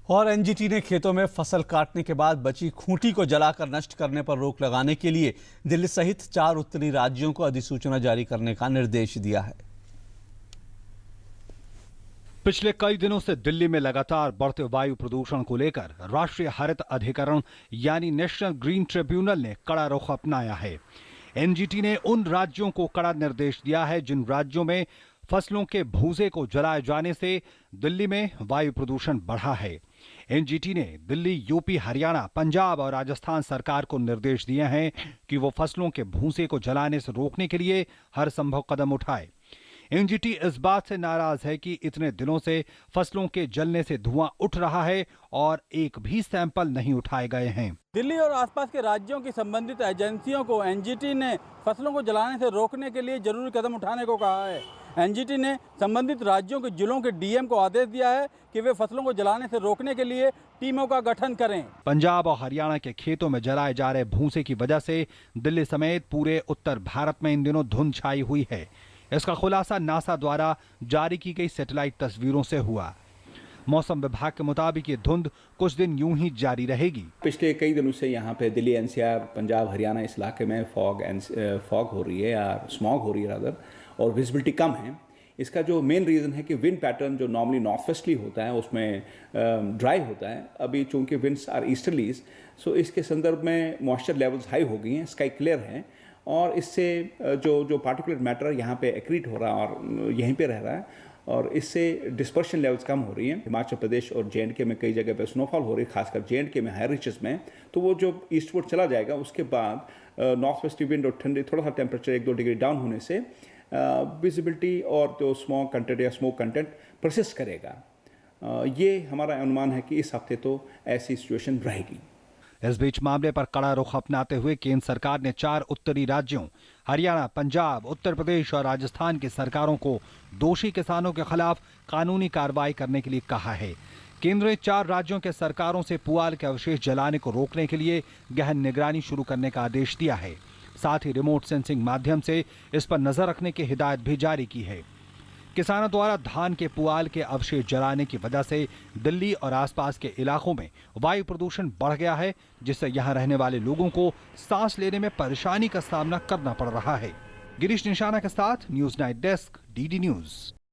और एनजीटी ने खेतों में फसल काटने के बाद बची खूंटी को जलाकर नष्ट करने पर रोक लगाने के लिए दिल्ली सहित 4 उत्तरी राज्यों को अधिसूचना जारी करने का निर्देश दिया है। पिछले कई दिनों से दिल्ली में लगातार बढ़ते वायु प्रदूषण को लेकर राष्ट्रीय हरित अधिकरण यानी नेशनल ग्रीन ट्रिब्यूनल ने कड़ा रुख अपनाया है। एनजीटी ने उन राज्यों को कड़ा निर्देश दिया है जिन राज्यों में फसलों के भूसे को जलाए जाने से दिल्ली में वायु प्रदूषण बढ़ा है। एनजीटी ने दिल्ली, यूपी, हरियाणा, पंजाब और राजस्थान सरकार को निर्देश दिए हैं कि वो फसलों के भूसे को जलाने से रोकने के लिए हर संभव कदम उठाए। एनजीटी इस बात से नाराज है कि इतने दिनों से फसलों के जलने से धुआं उठ रहा है और एक भी सैंपल नहीं उठाए गए हैं। दिल्ली और आसपास के राज्यों की संबंधित एजेंसियों को एनजीटी ने फसलों को जलाने से रोकने के लिए जरूरी कदम उठाने को कहा है। एनजीटी ने संबंधित राज्यों के जिलों के डीएम को आदेश दिया है कि वे फसलों को जलाने से रोकने के लिए टीमों का गठन करें। पंजाब और हरियाणा के खेतों में जलाए जा रहे भूसे की वजह से दिल्ली समेत पूरे उत्तर भारत में इन दिनों धुंध छाई हुई है। इसका खुलासा नासा द्वारा जारी की गई सैटेलाइट तस्वीरों से हुआ। मौसम विभाग के मुताबिक ये धुंध कुछ दिन यूं ही जारी रहेगी। पिछले कई दिनों से यहाँ पे दिल्ली, एनसीआर, पंजाब, हरियाणा इस इलाके में फॉग हो रही है या स्मॉग हो रही है रादर, और विजिबिलिटी कम है। इसका जो मेन रीज़न है कि विंड पैटर्न जो नॉर्मली नॉर्थ वेस्टली होता है उसमें ड्राई होता है। अभी चूंकि विंड्स आर ईस्टर्लीज, सो इसके संदर्भ में मॉइस्चर लेवल्स हाई हो गई हैं, स्काई क्लियर है और इससे जो पार्टिकुलर मैटर यहाँ पे एक्रीट हो रहा है और यहीं पे रह रहा है और इससे डिस्पर्शन लेवल्स कम हो रही हैं। हिमाचल प्रदेश और जेएंडके में कई जगह पे स्नोफॉल हो रही है, खासकर जेएंडके में हायर रीचेस में। तो वो जो ईस्टवर्ड चला जाएगा उसके बाद नॉर्थ वेस्टर्ली विंड और ठंडी थोड़ा सा टेम्परेचर 1-2 डिग्री डाउन होने से विजिबिलिटी और जो स्मॉग कंटेंट या स्मोक कंटेंट परसिस्ट करेगा। ये हमारा अनुमान है कि इस हफ्ते तो ऐसी सिचुएशन रहेगी। इस बीच मामले पर कड़ा रुख अपनाते हुए केंद्र सरकार ने 4 उत्तरी राज्यों हरियाणा, पंजाब, उत्तर प्रदेश और राजस्थान की सरकारों को दोषी किसानों के खिलाफ कानूनी कार्रवाई करने के लिए कहा है। केंद्र ने 4 राज्यों के सरकारों से पुआल के अवशेष जलाने को रोकने के लिए गहन निगरानी शुरू करने का आदेश दिया है। साथ ही रिमोट सेंसिंग माध्यम से इस पर नजर रखने की हिदायत भी जारी की है। किसानों द्वारा धान के पुआल के अवशेष जलाने की वजह से दिल्ली और आसपास के इलाकों में वायु प्रदूषण बढ़ गया है, जिससे यहां रहने वाले लोगों को सांस लेने में परेशानी का सामना करना पड़ रहा है। गिरीश निशाना के साथ news night desk, DD news.